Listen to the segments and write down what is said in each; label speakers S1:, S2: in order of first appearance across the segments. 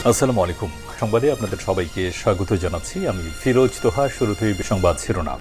S1: আসসালামু আলাইকুম। সংবাদে আপনাদের সবাইকে স্বাগত জানাচ্ছি। আমি ফিরোজ তোহা। শুরুতেই সংবাদ শিরোনাম।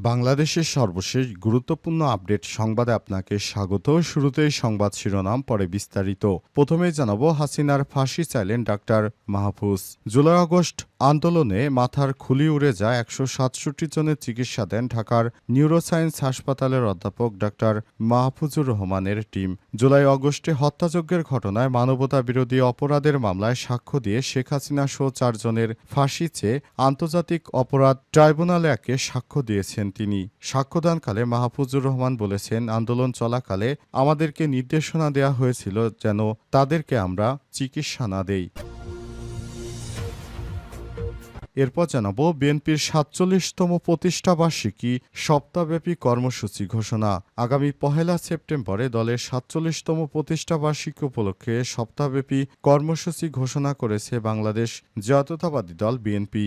S2: বাংলাদেশের সর্বশেষ গুরুত্বপূর্ণ আপডেট সংবাদে আপনাকে স্বাগত। শুরুতেই সংবাদ শিরোনাম, পরে বিস্তারিত। প্রথমেই জানাবো, হাসিনার ফাঁসি চাইলেন ডাক্তার মাহফুজ। জুলাই আগস্ট আন্দোলনে মাথার খুলি উড়ে যায় ১৬৭ জনের চিকিৎসা দেন ঢাকার নিউরোসায়েন্স হাসপাতালের অধ্যাপক ডাক্তার মাহফুজুর রহমানের টিম। জুলাই আগস্টে হত্যাযজ্ঞের ঘটনায় মানবতা বিরোধী অপরাধের মামলায় সাক্ষ্য দিয়ে শেখ হাসিনা সহ ৪ জনের ফাঁসি চেয়ে আন্তর্জাতিক অপরাধ ট্রাইব্যুনালে একে সাক্ষ্য দিয়েছেন তিনি। সাক্ষ্যদানকালে মাহফুজুর রহমান বলেছেন, আন্দোলন চলাকালে আমাদেরকে নির্দেশনা দেওয়া হয়েছিল যেন তাদেরকে আমরা চিকিৎসা না দেই। এরপর জানাবো, বিএনপির ৪৭তম প্রতিষ্ঠাবার্ষিকী সপ্তাহব্যাপী কর্মসূচি ঘোষণা। আগামী ১ সেপ্টেম্বরে দলের ৪৭তম প্রতিষ্ঠাবার্ষিকী উপলক্ষে সপ্তাহব্যাপী কর্মসূচি ঘোষণা করেছে বাংলাদেশ জাতীয়তাবাদী দল বিএনপি।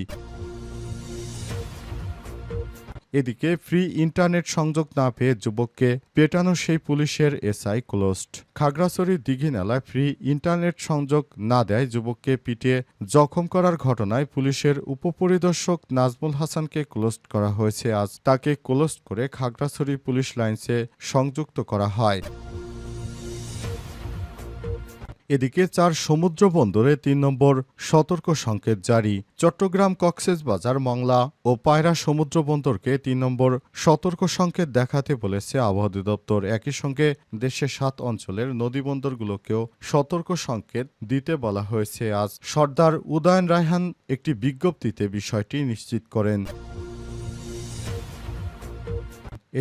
S2: এদিকে ফ্রি ইন্টারনেট সংযোগ না পেয়ে যুবককে পেটানো সেই পুলিশের এসআই ক্লোজড। খাগড়াছড়ির দীঘিনালায় ফ্রি ইন্টারনেট সংযোগ না দেয় যুবককে পিটিয়ে জখম করার ঘটনায় পুলিশের উপপরিদর্শক নাজমুল হাসানকে ক্লোজড করা হয়েছে। আজ তাকে ক্লোজড করে খাগড়াছড়ি পুলিশ লাইনসে সংযুক্ত করা হয়। এদিকে ৪ সমুদ্র বন্দরে ৩ নম্বর সতর্ক সংকেত জারি। চট্টগ্রাম, কক্সবাজার, মংলা ও পায়রা সমুদ্র বন্দরকে ৩ নম্বর সতর্ক সংকেত দেখাতে বলেছে আবহাওয়া অধিদপ্তর। একই সঙ্গে দেশের ৭ অঞ্চলের নদীবন্দরগুলোকেও সতর্ক সংকেত দিতে বলা হয়েছে। আজ সর্দার উদয়ন রায়হান একটি বিজ্ঞপ্তিতে বিষয়টি নিশ্চিত করেন।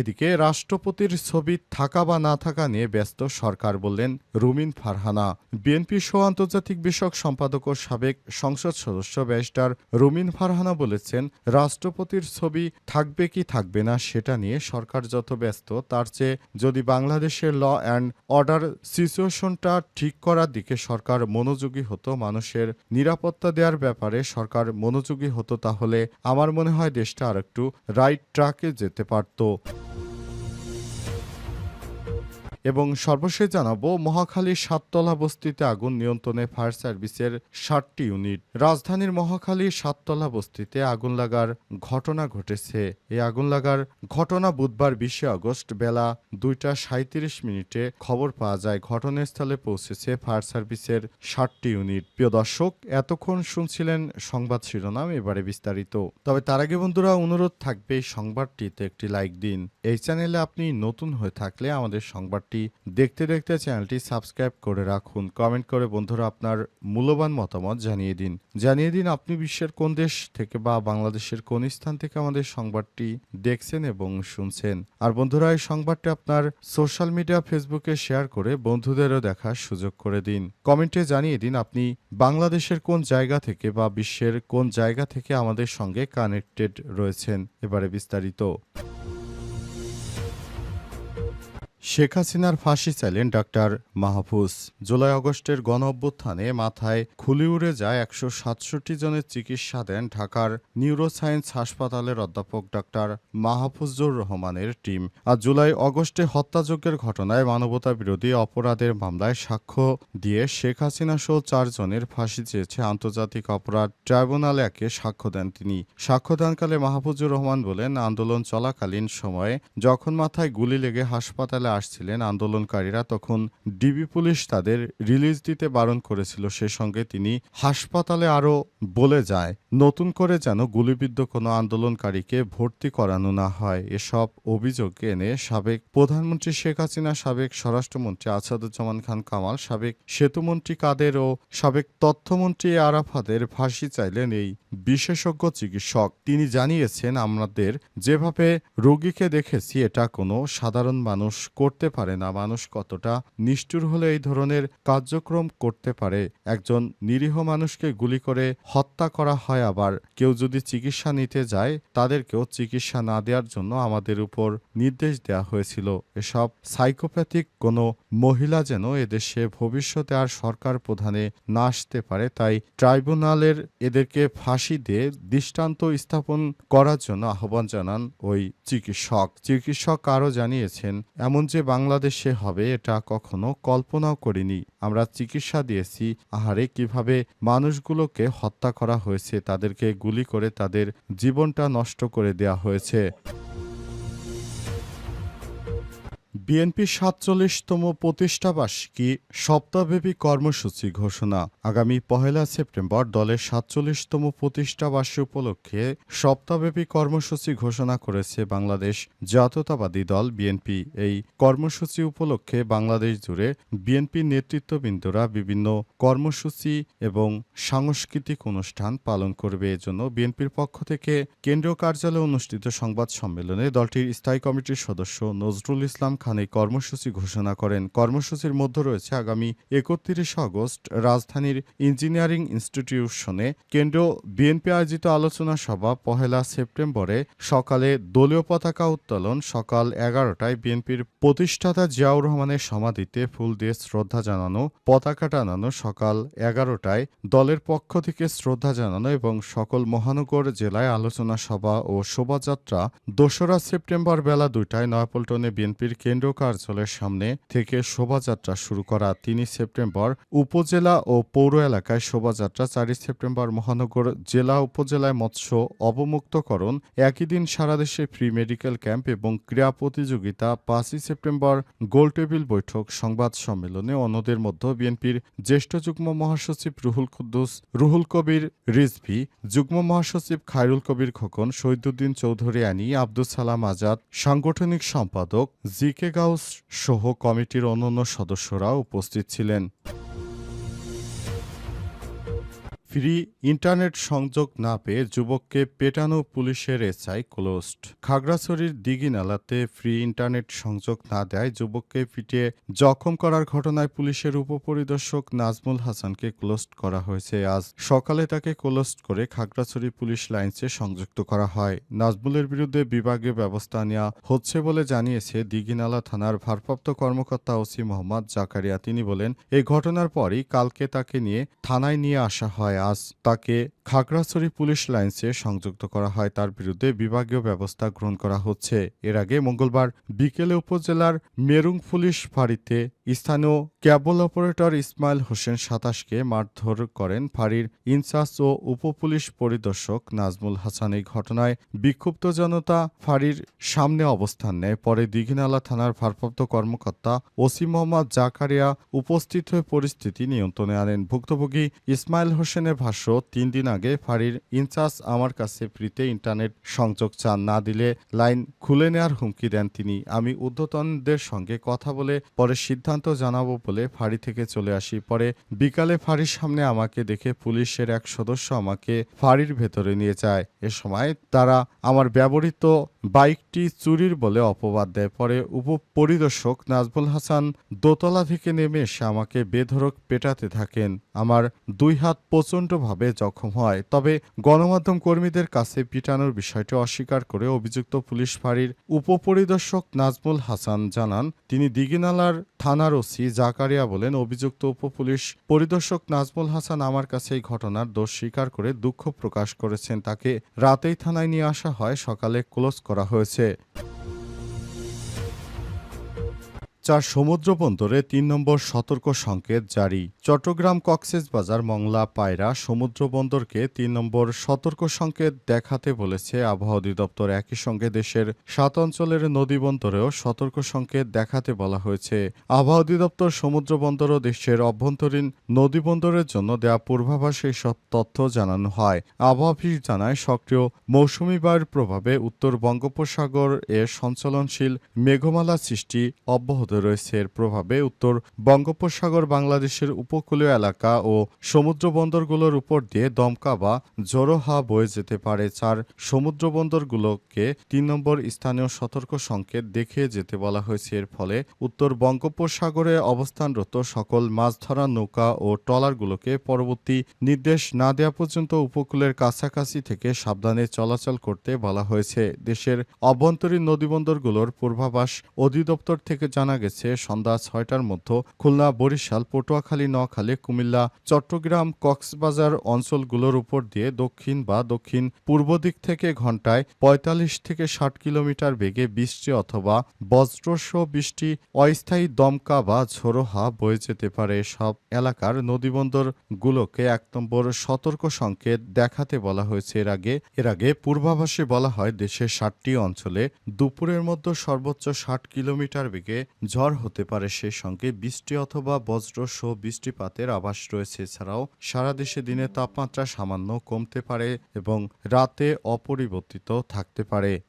S2: এদিকে রাষ্ট্রপতির ছবি থাকা বা না থাকা নিয়ে ব্যস্ত সরকার, বললেন রুমিন ফারহানা। বিএনপি সহ আন্তর্জাতিক বিষয়ক সম্পাদক ও সাবেক সংসদ সদস্য ব্যারিস্টার রুমিন ফারহানা বলেছেন, রাষ্ট্রপতির ছবি থাকবে কি থাকবে না সেটা নিয়ে সরকার যত ব্যস্ত, তার চেয়ে যদি বাংলাদেশের ল অ্যান্ড অর্ডার সিচুয়েশনটা ঠিক করার দিকে সরকার মনোযোগী হতো, মানুষের নিরাপত্তা দেওয়ার ব্যাপারে সরকার মনোযোগী হতো, তাহলে আমার মনে হয় দেশটা আরেকটু রাইট ট্র্যাকে যেতে পারত। এবং সর্বশেষ জানাবো, মহাখালীর ৭তলা বস্তিতে আগুন নিয়ন্ত্রণে ফায়ার সার্ভিসের ৭টি ইউনিট। রাজধানীর মহাখালীর ৭তলা বস্তিতে আগুন লাগার ঘটনা ঘটেছে। এই আগুন লাগার ঘটনা বুধবার ২০ আগস্ট বেলা ২টা ৩৭ মিনিটে খবর পাওয়া যায়। ঘটনাস্থলে পৌঁছেছে ফায়ার সার্ভিসের ৭টি ইউনিট। প্রিয় দর্শক, এতক্ষণ শুনছিলেন সংবাদ শিরোনাম, এবারে বিস্তারিত। তবে তার আগে বন্ধুরা, অনুরোধ থাকবে এই সংবাদটিতে একটি লাইক দিন। এই চ্যানেলে আপনি নতুন হয়ে থাকলে আমাদের সংবাদ দেখতে দেখতে চ্যানেলটি সাবস্ক্রাইব করে রাখুন। কমেন্ট করে বন্ধুরা আপনার মূল্যবান মতামত জানিয়ে দিন আপনি বিশ্বের কোন দেশ থেকে বা বাংলাদেশের কোন স্থান থেকে আমাদের সংবাদটি দেখছেন এবং শুনছেন। আর বন্ধুরা, এই সংবাদটি আপনার সোশ্যাল মিডিয়া ফেসবুকে শেয়ার করে বন্ধুদেরও দেখার সুযোগ করে দিন। কমেন্টে জানিয়ে দিন আপনি বাংলাদেশের কোন জায়গা থেকে বা বিশ্বের কোন জায়গা থেকে আমাদের সঙ্গে কানেক্টেড রয়েছেন। এবারে বিস্তারিত। শেখ হাসিনার ফাঁসি চাইলেন ডাক্তার মাহফুজ। জুলাই আগস্টের গণঅভ্যুত্থানে মাথায় খুলি উড়ে যায় ১৬৭ জনের চিকিৎসা দেন ঢাকার নিউরোসায়েন্স হাসপাতালের অধ্যাপক ডাক্তার মাহফুজুর রহমানের টিম। আর জুলাই আগস্টে হত্যাযজ্ঞের ঘটনায় মানবতা বিরোধী অপরাধের মামলায় সাক্ষ্য দিয়ে শেখ হাসিনা সহ ৪ জনের ফাঁসি চেয়েছে আন্তর্জাতিক অপরাধ ট্রাইব্যুনালে একে সাক্ষ্য দেন তিনি। সাক্ষ্যদানকালে মাহফুজুর রহমান বলেন, আন্দোলন চলাকালীন সময়ে যখন মাথায় গুলি লেগে হাসপাতালে আসছিলেন আন্দোলনকারীরা, তখন ডিবি পুলিশ তাদের রিলিজ দিতে বারণ করেছিল। সে সঙ্গে তিনি হাসপাতালে আরও বলে যায়, নতুন করে যেন গুলিবিদ্ধ কোনো আন্দোলনকারীকে ভর্তি করানো না হয়। এসব অভিযোগ এনে সাবেক প্রধানমন্ত্রী শেখ হাসিনা, সাবেক স্বরাষ্ট্রমন্ত্রী আসাদুজ্জামান খান কামাল, সাবেক সেতুমন্ত্রী কাদের ও সাবেক তথ্যমন্ত্রী আরাফাতের ফাঁসি চাইলেন এই বিশেষজ্ঞ চিকিৎসক। তিনি জানিয়েছেন, আমাদের যেভাবে রোগীকে দেখেছি এটা কোনো সাধারণ মানুষ করতে পারে না। মানুষ কতটা নিষ্ঠুর হলে এই ধরনের কার্যক্রম করতে পারে। একজন নিরীহ মানুষকে গুলি করে হত্যা করা হয়, আবার কেউ যদি চিকিৎসা নিতে যায় তাদেরকেও চিকিৎসা না দেওয়ার জন্য আমাদের উপর নির্দেশ দেওয়া হয়েছিল। এসব সাইকোপ্যাথিক কোনো মহিলা যেন এদেশে ভবিষ্যতে আর সরকার প্রধানে না আসতে পারে, তাই ট্রাইব্যুনালের এদেরকে ফাঁসি দিয়ে দৃষ্টান্ত স্থাপন করার জন্য আহ্বান জানান ওই চিকিৎসক। আরও জানিয়েছেন, এমন যে বাংলাদেশে হবে এটা কখনো কল্পনাও করিনি। আমরা চিকিৎসা দিয়েছি। আহারে কিভাবে মানুষগুলোকে হত্যা করা হয়েছে, তাদেরকে গুলি করে তাদের জীবনটা নষ্ট করে দেয়া হয়েছে। বিএনপির ৪৭তম প্রতিষ্ঠাবার্ষিকী সপ্তাহব্যাপী কর্মসূচি ঘোষণা। আগামী ১ সেপ্টেম্বর দলের ৪৭তম প্রতিষ্ঠাবার্ষিকী উপলক্ষে সপ্তাহব্যাপী কর্মসূচি ঘোষণা করেছে বাংলাদেশ জাতীয়তাবাদী দল বিএনপি। এই কর্মসূচি উপলক্ষে বাংলাদেশ জুড়ে বিএনপির নেতৃত্ববৃন্দরা বিভিন্ন কর্মসূচি এবং সাংস্কৃতিক অনুষ্ঠান পালন করবে। এজন্য বিএনপির পক্ষ থেকে কেন্দ্রীয় কার্যালয়ে অনুষ্ঠিত সংবাদ সম্মেলনে দলটির স্থায়ী কমিটির সদস্য নজরুল ইসলাম খান এই কর্মসূচি ঘোষণা করেন। কর্মসূচির মধ্যে রয়েছে আগামী ৩১ আগস্ট রাজধানীর ইঞ্জিনিয়ারিং ইনস্টিটিউশনে কেন্দ্রীয় বিএনপি আয়োজিত আলোচনা সভা, ১ সেপ্টেম্বরে সকালে দলীয় পতাকা উত্তোলন, সকাল ১১টায় বিএনপির প্রতিষ্ঠাতা জিয়াউর রহমানের সমাধিতে ফুল দিয়ে শ্রদ্ধা জানানো, পতাকা টানানো, সকাল ১১টায় দলের পক্ষ থেকে শ্রদ্ধা জানানো এবং সকল মহানগর জেলায় আলোচনা সভা ও শোভাযাত্রা ২রা সেপ্টেম্বর বেলা ২টায় নয়াপল্টনে বিএনপির কেন্দ্রীয় কার্যালয়ের সামনে থেকে শোভাযাত্রা শুরু করা। ৩ সেপ্টেম্বর উপজেলা ও পৌর এলাকায় শোভাযাত্রা, ৪ সেপ্টেম্বর মহানগর জেলা উপজেলায় মৎস্য অবমুক্তকরণ, একই দিন সারা দেশে ফ্রি মেডিকেল ক্যাম্প এবং ক্রীড়া প্রতিযোগিতা। ৫ সেপ্টেম্বর গোলটেবিল বৈঠক। সংবাদ সম্মেলনে অন্যদের মধ্যে বিএনপির জ্যেষ্ঠ যুগ্ম মহাসচিব রুহুল কবির রিজভী, যুগ্ম মহাসচিব খায়রুল কবির খোকন, শহীদুদ্দিন চৌধুরী আনী, আব্দুস সালাম আজাদ, সাংগঠনিক সম্পাদক জি.কে গাউস সহ কমিটির অন্যান্য সদস্যরা উপস্থিত ছিলেন। ফ্রি ইন্টারনেট সংযোগ না পেয়ে যুবককে পেটানো পুলিশের এসআই ক্লোজড। খাগড়াছড়ির দিঘিনালাতে ফ্রি ইন্টারনেট সংযোগ না দেয় যুবককে পিটিয়ে জখম করার ঘটনায় পুলিশের উপপরিদর্শক নাজমুল হাসানকে ক্লোজড করা হয়েছে। আজ সকালে তাকে ক্লোজড করে খাগড়াছড়ি পুলিশ লাইনসে সংযুক্ত করা হয়। নাজমুলের বিরুদ্ধে বিভাগীয় ব্যবস্থা নেওয়া হচ্ছে বলে জানিয়েছে দিঘিনালা থানার ভারপ্রাপ্ত কর্মকর্তা ওসি মোহাম্মদ জাকারিয়া। তিনি বলেন, এই ঘটনার পরই কালকে তাকে নিয়ে থানায় নিয়ে আসা হয়। আজ তাকে খাগড়াছড়ি পুলিশ লাইনসে সংযুক্ত করা হয়। তার বিরুদ্ধে বিভাগীয় ব্যবস্থা গ্রহণ করা হচ্ছে। এর আগে মঙ্গলবার বিকেলে উপজেলার মেরুং পুলিশ ফাঁড়িতে স্থানীয় ক্যাবল অপারেটর ইসমাইল হোসেন ২৭কে মারধর করেন ফাঁড়ির ইনচার্জ ও উপপুলিশ পরিদর্শক নাজমুল হাসান। এই ঘটনায় বিক্ষুব্ধ জনতা ফাঁড়ির সামনে অবস্থান নেয়। পরে দিঘিনালা থানার ভারপ্রাপ্ত কর্মকর্তা ওসি মোহাম্মদ জাকারিয়া উপস্থিত হয়ে পরিস্থিতি নিয়ন্ত্রণে আনেন। ভুক্তভোগী ইসমাইল হোসেনের ভাষ্য, ৩ দিন আগে ফাঁড়ির ইনচার্জ আমার কাছে ফ্রিতে ইন্টারনেট সংযোগ চান, না দিলে লাইন খুলে নেওয়ার হুমকি দেন তিনি। আমি ঊর্ধ্বতনদের সঙ্গে কথা বলে পরে সিদ্ধান্ত জানাবো বলে ফাঁড়ি থেকে চলে আসি। পরে বিকালে ফাঁড়ির সামনে আমাকে দেখে পুলিশের এক সদস্য আমাকে ফাঁড়ির ভেতরে নিয়ে যায়। এ সময় তারা আমার ব্যবহৃত বাইকটি চুরির বলে অপবাদ দেয়। পরে উপপরিদর্শক নাজমুল হাসান দোতলা থেকে নেমে এসে আমাকে বেধড়ক পেটাতে থাকেন। আমার ২ হাত প্রচণ্ডভাবে জখম হয়। তবে গণমাধ্যম কর্মীদের কাছে পিটানোর বিষয়টি অস্বীকার করে অভিযুক্ত পুলিশ ফাঁড়ির উপপরিদর্শক নাজমুল হাসান জানান, তিনি দিঘিনালার থানার ওসি জাকারিয়া বলেন, অভিযুক্ত উপপুলিশ পরিদর্শক নাজমুল হাসান আমার কাছে এই ঘটনার দোষ স্বীকার করে দুঃখ প্রকাশ করেছেন। তাকে রাতেই থানায় নিয়ে আসা হয়, সকালে ক্লোজ করা হয়েছে। ৪ সমুদ্র বন্দরে ৩ নম্বর সতর্ক সংকেত জারি। চট্টগ্রাম, কক্সবাজার, মংলা, পায়রা সমুদ্র বন্দরকে ৩ নম্বর সতর্ক সংকেত দেখাতে বলেছে আবহাওয়া অধিদপ্তর। একই সঙ্গে দেশের ৭ অঞ্চলের নদী বন্দরেও সতর্ক সংকেত দেখাতে বলা হয়েছে। আবহাওয়া অধিদপ্তর সমুদ্র বন্দর ও দেশের অভ্যন্তরীণ নদী বন্দরের জন্য দেয়া পূর্বাভাসে সব তথ্য জানানো হয়। আবহাওয়া অফিস জানায়, সক্রিয় মৌসুমি বায়ুর প্রভাবে উত্তর বঙ্গোপসাগর এ সঞ্চালনশীল মেঘমালা সৃষ্টি অব্যাহত রয়েছে। এর প্রভাবে উত্তর বঙ্গোপসাগর, বাংলাদেশের উপকূলীয় এলাকা ও সমুদ্র বন্দরগুলোর উপর দিয়ে দমকা বা ঝোড়ো হাওয়া বয়ে যেতে পারে। ৪ সমুদ্র বন্দরগুলোকে ৩ নম্বর স্থানীয় সতর্ক সংকেত দেখিয়ে যেতে বলা হয়েছে। এর ফলে উত্তর বঙ্গোপসাগরে অবস্থানরত সকল মাছ ধরা নৌকা ও ট্রলারগুলোকে পরবর্তী নির্দেশ না দেওয়া পর্যন্ত উপকূলের কাছাকাছি থেকে সাবধানে চলাচল করতে বলা হয়েছে। দেশের অভ্যন্তরীণ নদীবন্দরগুলোর পূর্বাভাস অধিদপ্তর থেকে জানা গেছে সন্ধ্যা ৬টার মধ্যে খুলনা, বরিশাল, পটুয়াখালী, নোয়াখালী, কুমিল্লা, চট্টগ্রাম, কক্সবাজার অঞ্চলগুলোর উপর দিয়ে দক্ষিণ বা দক্ষিণ পূর্ব দিক থেকে ঘন্টায় ৪৫ থেকে ৬০ কিলোমিটার বেগে বৃষ্টি অথবা বজ্রসহ বৃষ্টি, অস্থায়ী দমকা বা ঝোড়ো হাওয়া বয়ে যেতে পারে। সব এলাকার নদীবন্দরগুলোকে ১ নম্বর সতর্ক সংকেত দেখাতে বলা হয়েছে। এর আগে পূর্বাভাসে বলা হয় দেশের ৭টি অঞ্চলে দুপুরের মধ্যে সর্বোচ্চ ৬০ কিলোমিটার বেগে ঝড় হতে পারে। সেই সঙ্গে বৃষ্টি অথবা বজ্রসহ বৃষ্টিপাতের আভাস রয়েছে। এছাড়াও সারা দেশে দিনের তাপমাত্রা সামান্য কমতে পারে এবং রাতে অপরিবর্তিত থাকতে পারে।